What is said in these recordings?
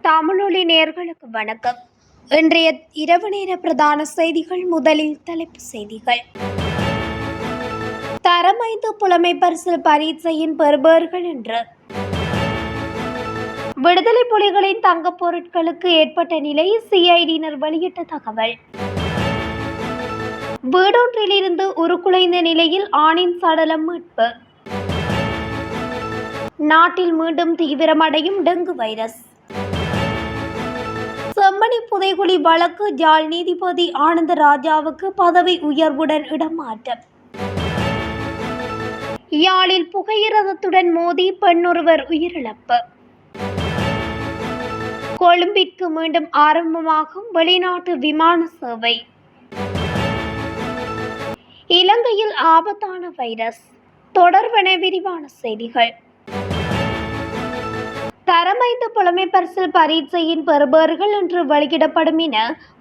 தமிழொலி நேயர்களுக்கு வணக்கம். இன்றைய இரவு நேர பிரதான செய்திகள். முதலில் தலைப்பு செய்திகள். தரம் 5 புலமை பரிசில் பரீட்சையின் பெறுபவர்கள் என்று விடுதலை புலிகளின் தங்கப் பொருட்களுக்கு ஏற்பட்ட நிலை சிஐடியினர் வெளியிட்ட தகவல். வீடொன்றிலிருந்து உருக்குலைந்த நிலையில் ஆணின் சடலம் மீட்பு. நாட்டில் மீண்டும் தீவிரமடையும் டெங்கு வைரஸ். செம்மணி புதைகுழி வழக்கு யாழ் நீதிபதி ஆனந்த ராஜாவுக்கு பதவி உயர்வுடன் இடமாற்றம். யாழில் புகையிரதத்துடன் மோதி பெண்ணொருவர் உயிரிழப்பு. கொழும்பிற்கு மீண்டும் ஆரம்பமாகும் வெளிநாட்டு விமான சேவை. இலங்கையில் ஆபத்தான வைரஸ். தொடர்பென விரிவான செய்திகள். தரம் 5 புலமை பரிசில் பரீட்சையின் பெறுபவர்கள் இன்று வெளியிடப்படும் என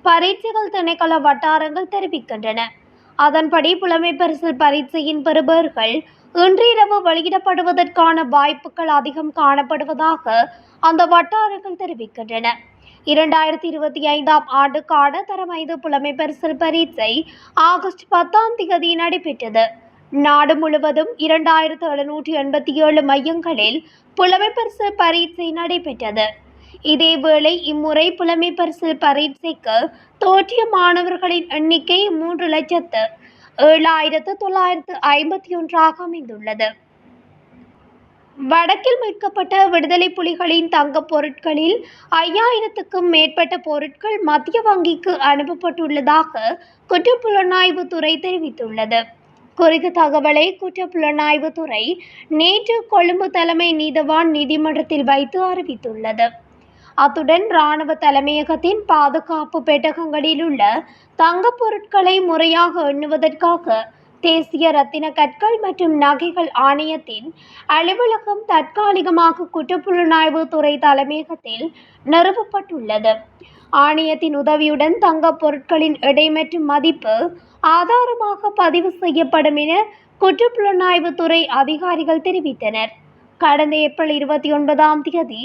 பரீட்சைகள் திணைக்கள வட்டாரங்கள் தெரிவிக்கின்றன. அதன்படி புலமை பரிசில் பரீட்சையின் பெறுபவர்கள் இன்றிரவு வெளியிடப்படுவதற்கான வாய்ப்புகள் அதிகம் காணப்படுவதாக அந்த வட்டாரங்கள் தெரிவிக்கின்றன. 2025 ஆண்டுக்கான தரம் 5 புலமை பரிசில் பரீட்சை ஆகஸ்ட் 10 நடைபெற்றது. நாடு முழுவதும் 2787 மையங்களில் புலமை பரிசில் பரீட்சை நடைபெற்றது. இதேவேளை இம்முறை புலமை பரிசில் பரீட்சைக்கு தோற்றிய மாணவர்களின் எண்ணிக்கை 3,07,951 அமைந்துள்ளது. வடக்கில் மீட்கப்பட்ட விடுதலை புலிகளின் தங்கப் பொருட்களில் 5000க்கும் மேற்பட்ட பொருட்கள் மத்திய வங்கிக்கு அனுப்பப்பட்டுள்ளதாக குற்றப்புலனாய்வுத்துறை தெரிவித்துள்ளது. குறித்த தகவலை குற்றப்புலனாய்வுத்துறை நேற்று கொழும்பு தலைமை நீதவான் நீதிமன்றத்தில் வைத்து அறிவித்துள்ளது. அத்துடன் இராணுவ தலைமையகத்தின் பாதுகாப்பு பெட்டகங்களில் உள்ள தங்கப் பொருட்களை முறையாக எண்ணுவதற்காக தேசிய இரத்தின கற்கள் மற்றும் நகைகள் ஆணையத்தின் அலுவலகம் தற்காலிகமாக குற்றப்புலனாய்வுத்துறை தலைமையகத்தில் நிறுவப்பட்டுள்ளது. ஆணையத்தின் உதவியுடன் தங்கப் பொருட்களின் எடை மற்றும் மதிப்பு ஆதாரமாக பதிவு செய்யப்படும் என குற்றப்புலனாய்வுத்துறை அதிகாரிகள் தெரிவித்தனர். கடந்த ஏப்ரல் 29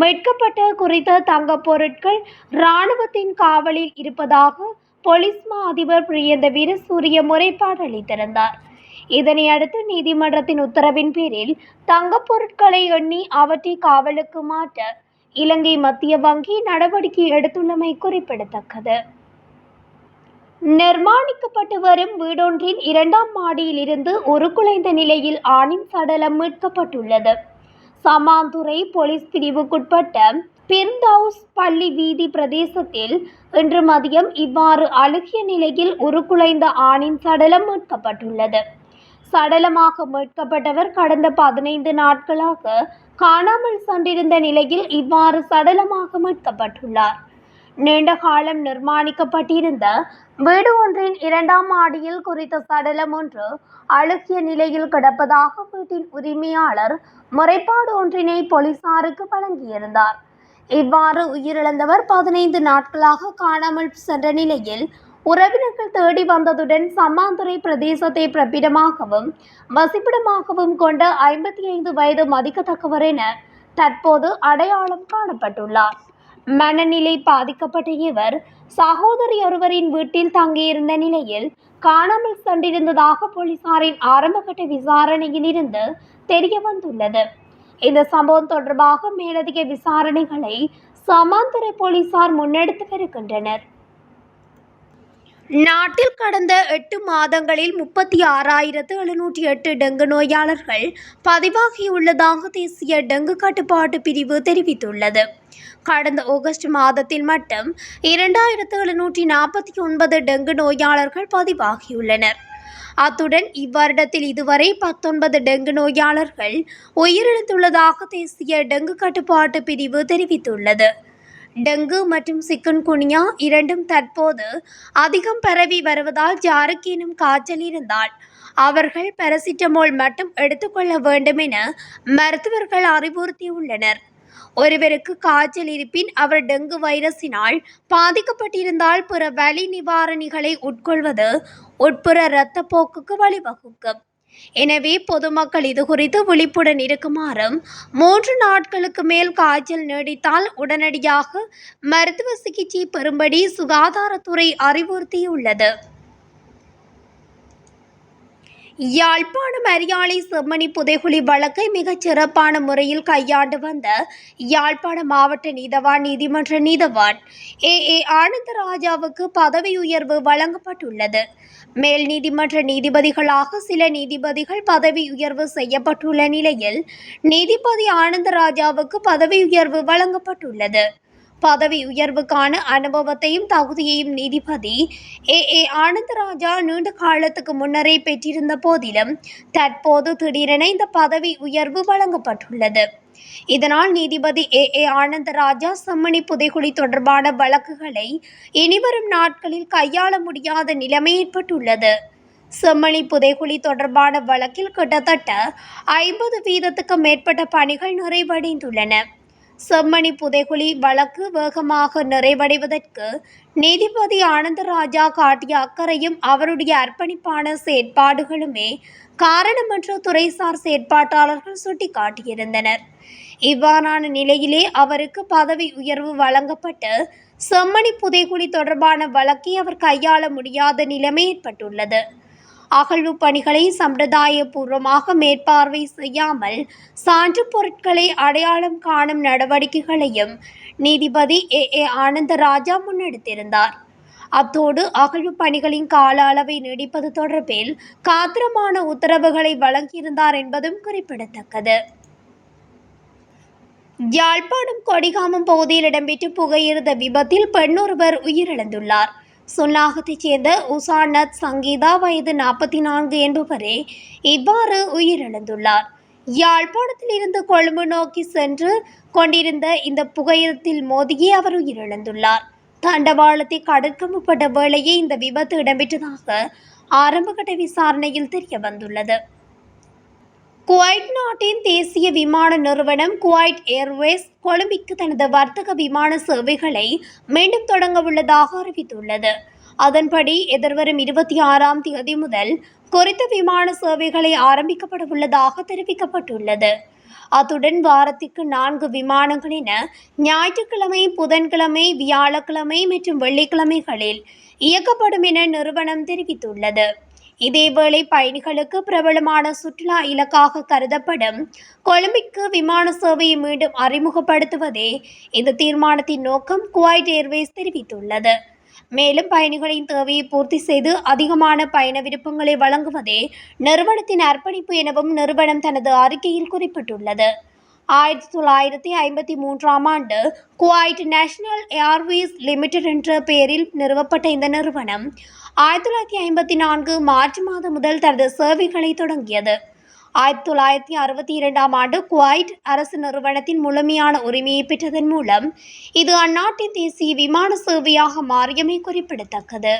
மீட்கப்பட்ட குறித்த தங்கப் பொருட்கள் இராணுவத்தின் காவலில் இருப்பதாக பொலிஸ் மா அதிபர் பிரியந்த வீரசூரிய முறைப்பாடு அளித்திருந்தார். இதனை அடுத்து நீதிமன்றத்தின் உத்தரவின் பேரில் தங்கப் பொருட்களை எண்ணி அவற்றை காவலுக்கு மாற்ற இலங்கை மத்திய வங்கி நடவடிக்கை எடுத்துள்ளமை குறிப்பிடத்தக்கது. நிர்மாணிக்கப்பட்டு வரும் வீடொன்றின் 2ஆம் மாடியில் இருந்து உருக்குலைந்த நிலையில் ஆணின் சடலம் மீட்கப்பட்டுள்ளது. சமாந்துறை போலீஸ் பிரிவுக்குட்பட்ட பிர்தௌஸ் பள்ளி வீதி பிரதேசத்தில் இன்று மதியம் இவ்வாறு அழுகிய நிலையில் உருக்குலைந்த ஆணின் சடலம் மீட்கப்பட்டுள்ளது. சடலமாக மீட்கப்பட்டவர் கடந்த 15 நாட்களாக காணாமல் சென்றிருந்த நிலையில் இவ்வாறு சடலமாக மீட்கப்பட்டுள்ளார். நீண்ட காலம் நிர்மாணிக்கப்பட்டிருந்த வீடு ஒன்றின் 2ஆம் மாடியில் குறித்த சடலம் ஒன்று அழுகிய நிலையில் கிடப்பதாக வீட்டின் உரிமையாளர் முறைப்பாடு ஒன்றினை போலீசாருக்கு வழங்கியிருந்தார். இவ்வாறு உயிரிழந்தவர் 15 நாட்களாக காணாமல் சென்ற நிலையில் உறவினர்கள் தேடி வந்ததுடன் சம்மாந்துறை பிரதேசத்தை பிறப்பிடமாகவும் வசிப்பிடமாகவும் கொண்ட 55 வயது மதிக்கத்தக்கவர் என தற்போது அடையாளம் காணப்பட்டுள்ளார். மனநிலை பாதிக்கப்பட்ட இவர் சகோதரி ஒருவரின் வீட்டில் தங்கியிருந்த நிலையில் காணாமல் சென்றிருந்ததாக போலீசாரின் ஆரம்பகட்ட விசாரணையில் இருந்து தெரிய வந்துள்ளது. இந்த சம்பவம் தொடர்பாக மேலதிக விசாரணைகளை சமாந்துறை போலீசார் முன்னெடுத்து வருகின்றனர். நாட்டில் கடந்த 8 மாதங்களில் 36,708 டெங்கு நோயாளர்கள் பதிவாகியுள்ளதாக தேசிய டெங்கு கட்டுப்பாட்டு பிரிவு தெரிவித்துள்ளது. கடந்த ஆகஸ்ட் மாதத்தில் மட்டும் 2,749 டெங்கு நோயாளர்கள் பதிவாகியுள்ளனர். அத்துடன் இவ்வருடத்தில் இதுவரை 19 டெங்கு நோயாளர்கள் உயிரிழந்துள்ளதாக தேசிய டெங்கு கட்டுப்பாட்டு பிரிவு தெரிவித்துள்ளது. டெங்கு மற்றும் சிக்குன்குனியா இரண்டும் தற்போது அதிகம் பரவி வருவதால் யாருக்கேனும் காய்ச்சல் இருந்தால் அவர்கள் பாராசிட்டமால் மட்டும் எடுத்துக்கொள்ள வேண்டும் என மருத்துவர்கள் அறிவுறுத்தியுள்ளனர். ஒருவருக்கு காய்ச்சல் இருப்பின் அவர் டெங்கு வைரஸினால் பாதிக்கப்பட்டிருந்தால் பிற வலி நிவாரணிகளை உட்கொள்வது உட்புற இரத்தப்போக்குக்கு வழிவகுக்கும். எனவே பொதுமக்கள் இது குறித்து விழிப்புடன் இருக்குமாறும் 3 நாட்களுக்கு மேல் காய்ச்சல் நீடித்தால் உடனடியாக மருத்துவ சிகிச்சை பெறும்படி சுகாதாரத்துறை அறிவுறுத்தியுள்ளது. யாழ்ப்பாணம் அரியாலை செம்மணி புதைகுழி வழக்கை மிகச் சிறப்பான முறையில் கையாண்டு வந்த யாழ்ப்பாண மாவட்ட நீதவான் நீதிமன்ற நீதவான் ஏ ஆனந்தராஜாவுக்கு பதவி உயர்வு வழங்கப்பட்டுள்ளது. மேல் நீதிமன்ற நீதிபதிகளாக சில நீதிபதிகள் பதவி உயர்வு செய்யப்பட்டுள்ள நிலையில் நீதிபதி ஆனந்தராஜாவுக்கு பதவி உயர்வு வழங்கப்பட்டுள்ளது. பதவி உயர்வுக்கான அனுபவத்தையும் தகுதியையும் நீதிபதி ஏ ஆனந்தராஜா நீண்ட காலத்துக்கு முன்னரே பெற்றிருந்த போதிலும் தற்போது திடீரென இந்த பதவி உயர்வு வழங்கப்பட்டுள்ளது. இதனால் நீதிபதி ஏ ஆனந்தராஜா செம்மணி புதைகுழி தொடர்பான வழக்குகளை இனிவரும் நாட்களில் கையாள முடியாத நிலைமை ஏற்பட்டுள்ளது. செம்மணி புதைகுழி தொடர்பான வழக்கில் கிட்டத்தட்ட 50% மேற்பட்ட பணிகள் நிறைவடைந்துள்ளன. செம்மணி புதைகுழி வழக்கு வேகமாக நிறைவடைவதற்கு நீதிபதி ஆனந்தராஜா காட்டிய அக்கறையும் அவருடைய அர்ப்பணிப்பான செயற்பாடுகளுமே காரணம் என்று துறைசார் செயற்பாட்டாளர்கள் சுட்டிக்காட்டியிருந்தனர். இவ்வாறான நிலையிலே அவருக்கு பதவி உயர்வு வழங்கப்பட்டு செம்மணி புதைகுழி தொடர்பான வழக்கை அவர் கையாள முடியாத நிலைமை ஏற்பட்டுள்ளது. அகழ்வு பணிகளை சம்பிரதாய பூர்வமாக மேற்பார்வை செய்யாமல் சான்று பொருட்களை அடையாளம் காணும் நடவடிக்கைகளையும் நீதிபதி ஏ ஆனந்தராஜா முன்னெடுத்திருந்தார். அத்தோடு அகழ்வு பணிகளின் கால அளவை நீடிப்பது தொடர்பில் காத்திரமான உத்தரவுகளை வழங்கியிருந்தார் என்பதும் குறிப்பிடத்தக்கது. யாழ்ப்பாணம் கொடிகாமம் பகுதியில் இடம்பெற்ற புகையிரத விபத்தில் பெண்ணொருவர் உயிரிழந்துள்ளார். சுன்னாகத்தைச் சேர்ந்த உசானத் சங்கீதா வயது 44 என்பவரே இவ்வாறு உயிரிழந்துள்ளார். யாழ்ப்பாணத்தில் இருந்து கொழும்பு நோக்கி சென்று கொண்டிருந்த இந்த புகையிரத்தில் மோதியே அவர் உயிரிழந்துள்ளார். தண்டவாளத்தை கடக்க முற்பட்ட வேளையே இந்த விபத்து இடம்பெற்றதாக ஆரம்பகட்ட விசாரணையில் தெரிய வந்துள்ளது. குவைட் நாட்டின் தேசிய விமான நிறுவனம் குவைட் ஏர்வேஸ் கொழும்பிற்கு தனது வர்த்தக விமான சேவைகளை மீண்டும் தொடங்க உள்ளதாக அறிவித்துள்ளது. அதன்படி எதிர்வரும் 26ஆம் தேதி முதல் குறித்த விமான சேவைகளை ஆரம்பிக்கப்பட உள்ளதாக தெரிவிக்கப்பட்டுள்ளது. அத்துடன் வாரத்திற்கு 4 விமானங்கள் என ஞாயிற்றுக்கிழமை, புதன்கிழமை, வியாழக்கிழமை மற்றும் வெள்ளிக்கிழமைகளில் இயக்கப்படும் என நிறுவனம் தெரிவித்துள்ளது. இதேவேளை பயணிகளுக்கு பிரபலமான சுற்றுலா இலக்காக கருதப்படும் கொழும்பிற்கு விமான சேவையை மீண்டும் அறிமுகப்படுத்துவதே இந்த தீர்மானத்தின் நோக்கம் குவைட் ஏர்வேஸ் தெரிவித்துள்ளது. மேலும் பயணிகளின் தேவையை பூர்த்தி செய்து அதிகமான பயண விருப்பங்களை வழங்குவதே நிறுவனத்தின் அர்ப்பணிப்பு எனவும் நிறுவனம் தனது அறிக்கையில் குறிப்பிட்டுள்ளது. 1953ஆம் ஆண்டு குவைட் நேஷனல் ஏர்வேஸ் லிமிடெட் என்ற பெயரில் நிறுவப்பட்ட இந்த நிறுவனம் 1954 மார்ச் மாதம் முதல் தனது சேவைகளை தொடங்கியது. 1962ஆம் ஆண்டு குவைட் அரசு நிறுவனத்தின் முழுமையான உரிமையை பெற்றதன் மூலம் இது அந்நாட்டின் தேசிய விமான சேவையாக மாறியமை குறிப்பிடத்தக்கது.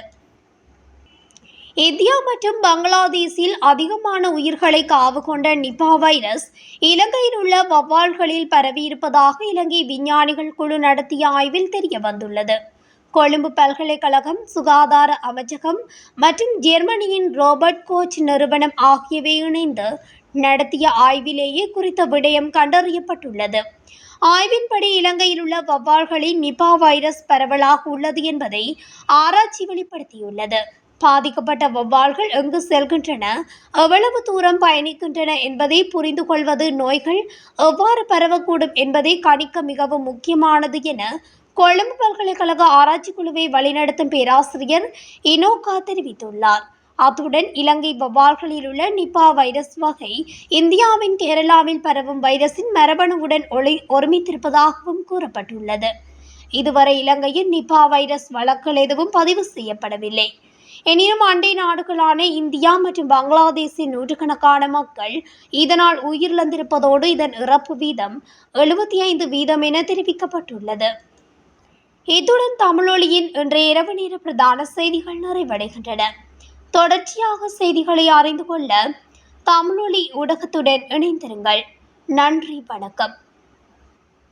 இந்தியா மற்றும் பங்களாதேஷில் அதிகமான உயிர்களை காவு கொண்ட நிபா வைரஸ் இலங்கையில் உள்ள வௌவால்களில் பரவியிருப்பதாக இலங்கை விஞ்ஞானிகள் குழு நடத்திய ஆய்வில் தெரிய வந்துள்ளது. கொழும்பு பல்கலைக்கழகம், சுகாதார அமைச்சகம் மற்றும் ஜெர்மனியின் ரோபர்ட் கோச் நிறுவனம் ஆகியவை இணைந்து நடத்திய ஆய்விலேயே குறித்த விடயம் கண்டறியப்பட்டுள்ளது. ஆய்வின்படி இலங்கையில் உள்ள வௌவால்களில் நிபா வைரஸ் பரவலாக உள்ளது என்பதை ஆராய்ச்சி வெளிப்படுத்தியுள்ளது. பாதிக்கப்பட்ட வௌவால்கள் எங்கு செல்கின்றன, எவ்வளவு தூரம் பயணிக்கின்றன என்பதை புரிந்து கொள்வது நோய்கள் எவ்வாறு பரவக்கூடும் என்பதை கணிக்க மிகவும் முக்கியமானது என கொழும்பு பல்கலைக்கழக ஆராய்ச்சி குழுவை வழிநடத்தும் பேராசிரியர் இனோகா தெரிவித்துள்ளார். அத்துடன் இலங்கை வௌவால்களில் உள்ள நிபா வைரஸ் வகை இந்தியாவின் கேரளாவில் பரவும் வைரஸின் மரபணுவுடன் ஒருமித்திருப்பதாகவும் கூறப்பட்டுள்ளது. இதுவரை இலங்கையில் நிபா வைரஸ் வழக்குகள் எதுவும் பதிவு செய்யப்படவில்லை. எனினும் அண்டை நாடுகளான இந்தியா மற்றும் பங்களாதேஷின் நூற்றுக்கணக்கான மக்கள் இதனால் உயிரிழந்திருப்பதோடு இதன் இறப்பு வீதம் 75% என தெரிவிக்கப்பட்டுள்ளது. இத்துடன் தமிழொலியின் இன்றைய இரவு நேர பிரதான செய்திகள் நிறைவடைகின்றன. தொடர்ச்சியாக செய்திகளை அறிந்து கொள்ள தமிழொலி ஊடகத்துடன் இணைந்திருங்கள். நன்றி, வணக்கம்.